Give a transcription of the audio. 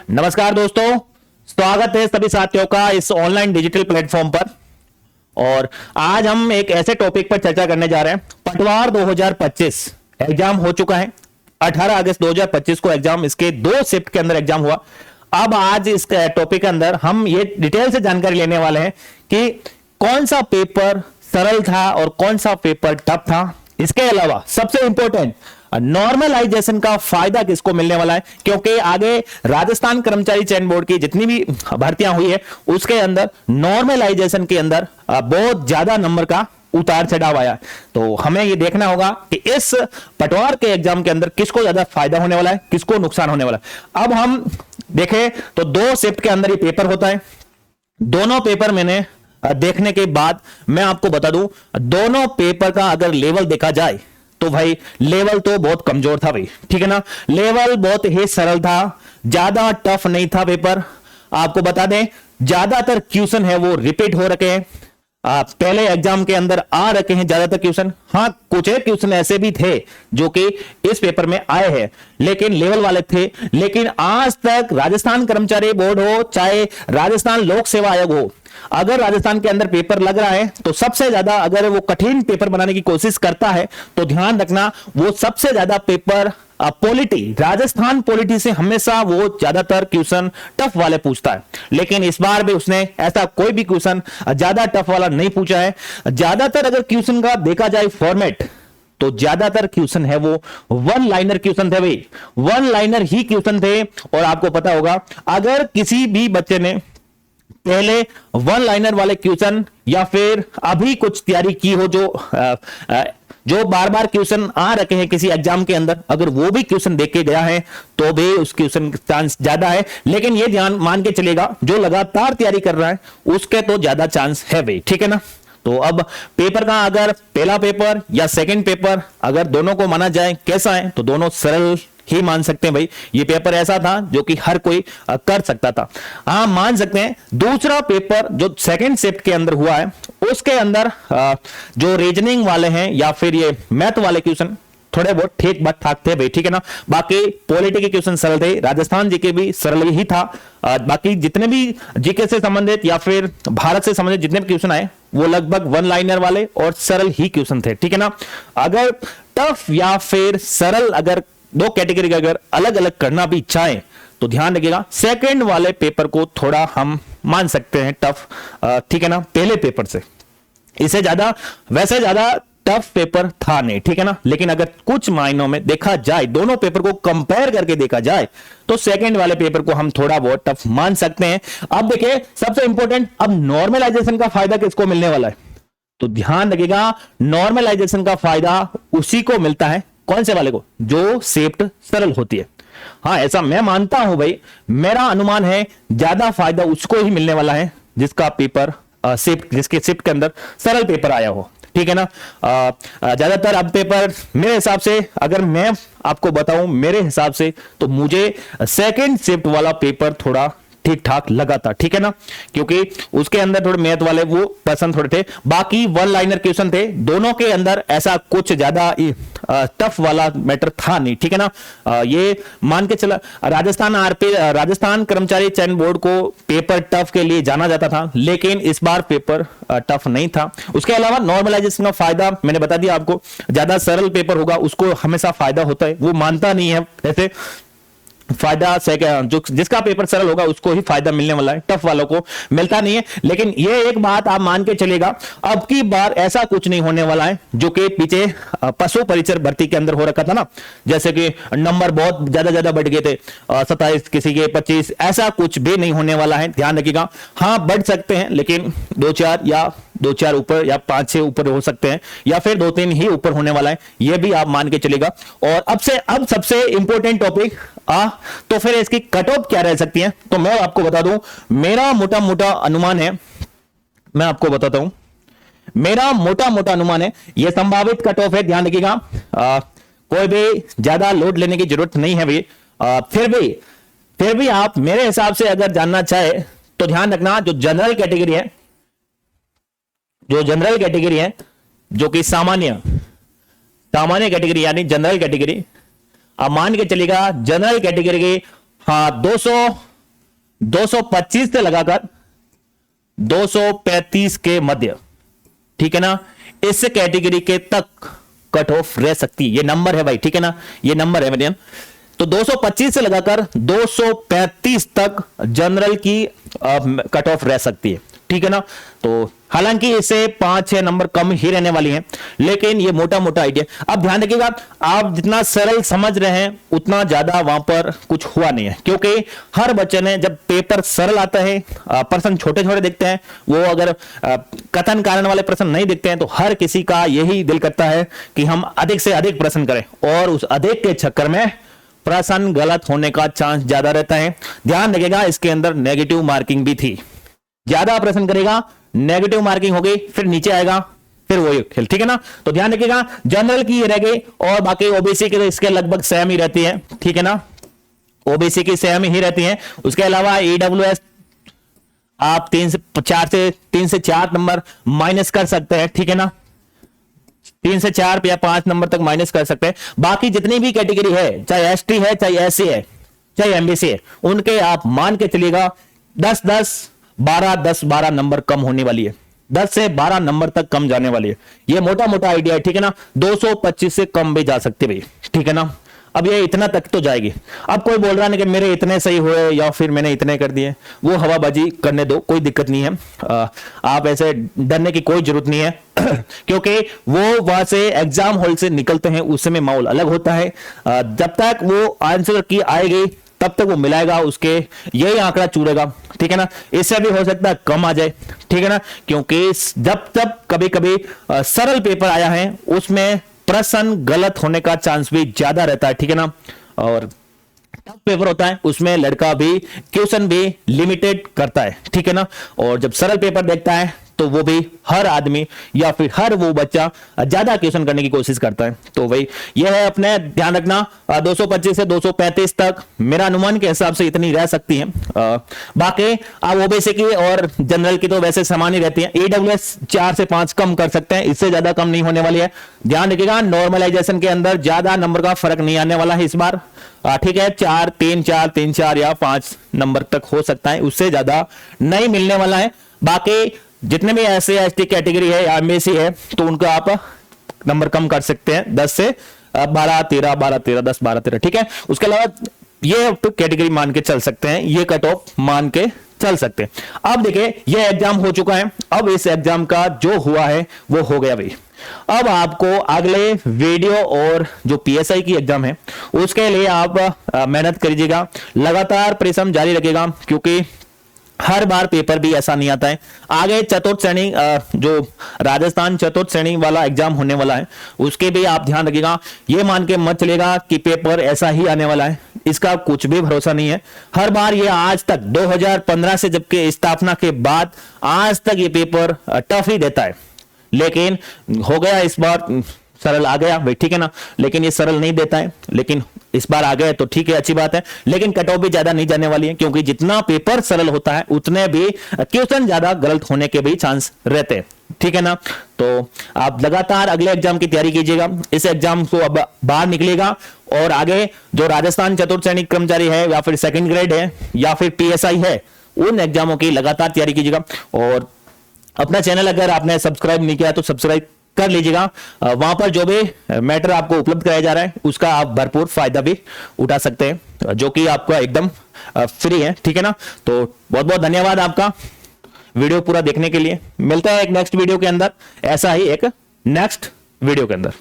नमस्कार दोस्तों, स्वागत है सभी साथियों का इस ऑनलाइन डिजिटल प्लेटफॉर्म पर। और आज हम एक ऐसे टॉपिक पर चर्चा करने जा रहे हैं। पटवार 2025 एग्जाम हो चुका है। 18 अगस्त 2025 को एग्जाम, इसके 2 शिफ्ट के अंदर एग्जाम हुआ। अब आज इस टॉपिक के अंदर हम ये डिटेल से जानकारी लेने वाले हैं कि कौन सा पेपर सरल था और कौन सा पेपर टफ था। इसके अलावा सबसे इंपॉर्टेंट, नॉर्मलाइजेशन का फायदा किसको मिलने वाला है, क्योंकि आगे राजस्थान कर्मचारी चयन बोर्ड की जितनी भी भर्तियां हुई है उसके अंदर नॉर्मलाइजेशन के अंदर बहुत ज्यादा नंबर का उतार चढ़ाव आया। तो हमें यह देखना होगा कि इस पटवार के एग्जाम के अंदर किसको ज्यादा फायदा होने वाला है, किसको नुकसान होने वाला है। अब हम देखें तो 2 शिफ्ट के अंदर ये पेपर होता है। दोनों पेपर मैंने देखने के बाद मैं आपको बता दूं, दोनों पेपर का अगर लेवल देखा जाए तो भाई लेवल तो बहुत कमजोर था भाई, ठीक है ना। लेवल बहुत ही सरल था, ज्यादा टफ नहीं था पेपर। आपको बता दें ज्यादातर क्वेश्चन है वो रिपीट हो रखे हैं, पहले एग्जाम के अंदर आ रखे हैं ज्यादातर क्वेश्चन। हाँ, कुछ एक क्वेश्चन ऐसे भी थे जो कि इस पेपर में आए हैं लेकिन लेवल वाले थे। लेकिन आज तक राजस्थान कर्मचारी बोर्ड हो चाहे राजस्थान लोक सेवा आयोग हो, अगर राजस्थान के अंदर पेपर लग रहा है तो सबसे ज्यादा अगर वो कठिन पेपर बनाने की कोशिश करता है तो ध्यान रखना वो सबसे ज्यादा पेपर पॉलिटी, राजस्थान पॉलिटी से हमेशा वो ज्यादातर क्वेश्चन टफ वाले पूछता है। लेकिन इस बार भी उसने ऐसा कोई भी क्वेश्चन ज्यादा टफ वाला नहीं पूछा है। ज्यादातर अगर क्वेश्चन का देखा जाए फॉर्मेट तो ज्यादातर क्वेश्चन है वो 1 लाइनर क्वेश्चन थे भाई, 1 लाइनर ही क्वेश्चन थे। और आपको पता होगा अगर किसी भी बच्चे ने पहले 1 लाइनर वाले क्वेश्चन या फिर अभी कुछ तैयारी की हो जो बार बार क्वेश्चन आ रखे हैं किसी एग्जाम के अंदर, अगर वो भी क्वेश्चन देख के गया है तो भी उस क्वेश्चन चांस ज्यादा है। लेकिन ये ध्यान मान के चलेगा जो लगातार तैयारी कर रहा है उसके तो ज्यादा चांस है भाई, ठीक है ना। तो अब पेपर का अगर पहला पेपर या सेकंड पेपर अगर दोनों को माना जाए कैसा है तो दोनों सरल ही मान सकते हैं भाई। ये पेपर ऐसा था जो कि हर कोई कर सकता था, हाँ मान सकते हैं। दूसरा पेपर जो सेकंड शिफ्ट के अंदर हुआ है उसके अंदर जो रीजनिंग वाले हैं या फिर ये मैथ वाले क्वेश्चन थोड़े बहुत ठीक बात ठाक थे भाई, ठीक है ना। बाकी पॉलिटी के क्वेश्चन सरल थे, राजस्थान जीके भी सरल ही था। बाकी जितने भी जीके से संबंधित या फिर भारत से संबंधित जितने भी क्वेश्चन आए वो लगभग 1 लाइनर वाले और सरल ही क्वेश्चन थे, ठीक है ना। अगर टफ या फिर सरल अगर 2 कैटेगरी का अगर अलग अलग करना भी चाहें तो ध्यान रखिएगा सेकंड वाले पेपर को थोड़ा हम मान सकते हैं टफ, ठीक है ना, पहले पेपर से। इसे ज्यादा वैसे ज्यादा टफ पेपर था नहीं, ठीक है ना। लेकिन अगर कुछ मायनों में देखा जाए, दोनों पेपर को कंपेयर करके देखा जाए तो सेकंड वाले पेपर को हम थोड़ा बहुत टफ मान सकते हैं। अब देखिए सबसे इंपॉर्टेंट, अब नॉर्मलाइजेशन का फायदा किसको मिलने वाला है तो ध्यान रखिएगा नॉर्मलाइजेशन का फायदा उसी को मिलता है, कौन से वाले को, जो शिफ्ट सरल होती है। हाँ ऐसा मैं मानता हूं भाई, मेरा अनुमान है ज्यादा फायदा उसको ही मिलने वाला है जिसका पेपर शिफ्ट, जिसके शिफ्ट के अंदर सरल पेपर आया हो, ठीक है ना। ज्यादातर अब पेपर मेरे हिसाब से अगर मैं आपको बताऊं मेरे हिसाब से तो मुझे सेकंड शिफ्ट वाला पेपर थोड़ा ठीक ठाक लगा था, ठीक है ना, क्योंकि उसके अंदर थोड़े मैथ वाले वो पसंद थोड़े थे। बाकी 1 लाइनर क्वेश्चन थे, दोनों के अंदर ऐसा कुछ ज्यादा टफ वाला मैटर था नहीं, ठीक है ना। ये मान के चला राजस्थान कर्मचारी चयन बोर्ड को पेपर टफ के लिए जाना जाता था, लेकिन इस बार पेपर टफ नहीं था। उसके अलावा नॉर्मलाइजेशन का फायदा मैंने बता दिया आपको, ज्यादा सरल पेपर होगा उसको हमेशा फायदा होता है, वो मानता नहीं है ऐसे फायदा से जो जिसका पेपर सरल होगा उसको ही फायदा मिलने वाला है, टफ वालों को मिलता नहीं है। लेकिन ये एक बात आप मान के चलेगा अब की बार ऐसा कुछ नहीं होने वाला है जो कि पीछे पशु परिचर भर्ती के अंदर हो रखा था ना, जैसे कि नंबर बहुत ज्यादा बढ़ गए थे 27 किसी के 25, ऐसा कुछ भी नहीं होने वाला है, ध्यान रखिएगा। हाँ बढ़ सकते हैं लेकिन 2-4 ऊपर या 5-6 ऊपर हो सकते हैं या फिर 2-3 ही ऊपर होने वाला है, यह भी आप मान के चलेगा। और अब सबसे इंपॉर्टेंट टॉपिक तो फिर इसकी कट ऑफ क्या रह सकती है तो मैं आपको बता दूं, मेरा मोटा अनुमान है, मैं आपको बताता हूं मेरा मोटा अनुमान है, यह संभावित कट ऑफ है, ध्यान रखिएगा। कोई भी ज्यादा लोड लेने की जरूरत नहीं है भाई। फिर भी आप मेरे हिसाब से अगर जानना चाहे तो ध्यान रखना जो जनरल कैटेगरी है जो कि सामान्य कैटेगरी यानी जनरल कैटेगरी, अब मान के चलेगा जनरल कैटेगरी की हाँ 225 से लगाकर 235 के मध्य, ठीक है ना, इस कैटेगरी के तक कट ऑफ रह सकती है। ये नंबर है भाई, ठीक है ना, ये नंबर है मीडियम। तो 225 से लगाकर 235 तक जनरल की कट ऑफ रह सकती है, ठीक है ना। तो हालांकि इसे 5-6 नंबर कम ही रहने वाली हैं, लेकिन ये मोटा मोटा आइडिया। अब ध्यान रखिएगा, आप जितना सरल समझ रहे हैं उतना ज्यादा वहां पर कुछ हुआ नहीं है, क्योंकि हर बच्चे ने जब पेपर सरल आता है, प्रश्न छोटे छोटे दिखते हैं, वो अगर कथन कारण वाले प्रश्न नहीं दिखते हैं तो हर किसी का यही दिल करता है कि हम अधिक से अधिक प्रश्न करें, और उस अधिक के चक्कर में प्रश्न गलत होने का चांस ज्यादा रहता है। ध्यान रखिएगा, इसके अंदर नेगेटिव मार्किंग भी थी। ज्यादा प्रश्न करेगा, नेगेटिव मार्किंग होगी, फिर नीचे आएगा, फिर वही खेल, ठीक है ना। तो ध्यान रखिएगा, जनरल की ये रह गई, और बाकी ओबीसी की तो इसके लगभग सेम ही रहती है, ठीक है ना, ओबीसी की सेम ही रहती है। उसके अलावा ईडब्ल्यूएस आप 3 से 4 नंबर माइनस कर सकते हैं, ठीक है ना, 3 से 4 या 5 नंबर तक माइनस कर सकते हैं। बाकी जितनी भी कैटेगरी है, चाहे एसटी है, चाहे एससी है, चाहे एमबीसी है, उनके आप मान के चलिएगा 10-12 नंबर कम होने वाली है, 10 से 12 नंबर तक कम जाने वाली है। ये मोटा मोटा आइडिया है, ठीक है ना। 225 से कम भी जा सकते भाई, ठीक है ना। अब ये इतना तक तो जाएगी। अब कोई बोल रहा नहीं कि मेरे इतने सही हुए या फिर मैंने इतने कर दिए, वो हवाबाजी करने दो, कोई दिक्कत नहीं है। आप ऐसे डरने की कोई जरूरत नहीं है क्योंकि वो वहां से एग्जाम हॉल से निकलते हैं, उस समय माहौल अलग होता है। जब तक वो आंसर की आएगी तब तक वो मिलाएगा, उसके यही आंकड़ा चूड़ेगा, ठीक है ना। इससे भी हो सकता है कम आ जाए, ठीक है ना, क्योंकि जब कभी कभी सरल पेपर आया है उसमें प्रश्न गलत होने का चांस भी ज्यादा रहता है, ठीक है ना। और टफ पेपर होता है उसमें लड़का भी क्वेश्चन भी लिमिटेड करता है, ठीक है ना। और जब सरल पेपर देखता है तो वो भी हर आदमी या फिर हर वो बच्चा ज्यादा क्वेश्चन करने की कोशिश करता है। तो भाई ये है, अपने ध्यान रखना, 225 से 235 तक मेरा अनुमान के हिसाब से इतनी रह सकती है। बाकी आप ओबीसी की और जनरल की तो वैसे समान ही रहती है। ईडब्ल्यूएस 4 से 5 कम कर सकते हैं, इससे ज्यादा कम नहीं होने वाली है। ध्यान रखिएगा, नॉर्मलाइजेशन के अंदर ज्यादा नंबर का फर्क नहीं आने वाला है इस बार, ठीक है। 3-4 या 5 नंबर तक हो सकता है, उससे ज्यादा नहीं मिलने वाला है। बाकी जितने भी ऐसे एसटी कैटेगरी है या एमबीसी है तो उनका आप नंबर कम कर सकते हैं, 10 से 12-13, 12-13, 10-12-13, ठीक है। उसके अलावा ये कैटेगरी मान के चल सकते हैं, ये कट ऑफ मान के चल सकते हैं। अब देखिए, ये एग्जाम हो चुका है, अब इस एग्जाम का जो हुआ है वो हो गया भाई। अब आपको अगले वीडियो और जो पीएसआई की एग्जाम है उसके लिए आप मेहनत करिएगा, लगातार परिश्रम जारी रखिएगा, क्योंकि हर बार पेपर भी ऐसा नहीं आता है। आगे चतुर्थ श्रेणी जो राजस्थान चतुर्थ श्रेणी वाला एग्जाम होने वाला है उसके भी आप ध्यान रखिएगा। ये मान के मत चलेगा कि पेपर ऐसा ही आने वाला है, इसका कुछ भी भरोसा नहीं है। हर बार ये आज तक 2015 से जबकि स्थापना के बाद आज तक ये पेपर टफ ही देता है, लेकिन हो गया इस बार सरल आ गया भाई, ठीक है ना। लेकिन ये सरल नहीं देता है, लेकिन इस बार आ गए तो ठीक है, अच्छी बात है। लेकिन कट ऑफ भी ज्यादा नहीं जाने वाली है, क्योंकि जितना पेपर सरल होता है उतने भी क्वेश्चन ज्यादा गलत होने के भी चांस रहते हैं, ठीक है ना। तो आप लगातार अगले एग्जाम की तैयारी कीजिएगा। इस एग्जाम को अब बाहर निकलेगा और आगे जो राजस्थान चतुर्थ श्रेणी कर्मचारी है या फिर सेकंड ग्रेड है या फिर पीएसआई है, उन एग्जामों की लगातार तैयारी कीजिएगा। और अपना चैनल अगर आपने सब्सक्राइब नहीं किया तो सब्सक्राइब कर लीजिएगा। वहां पर जो भी मैटर आपको उपलब्ध कराया जा रहा है उसका आप भरपूर फायदा भी उठा सकते हैं, जो कि आपका एकदम फ्री है, ठीक है ना। तो बहुत बहुत धन्यवाद आपका वीडियो पूरा देखने के लिए। मिलता है एक नेक्स्ट वीडियो के अंदर, ऐसा ही एक नेक्स्ट वीडियो के अंदर।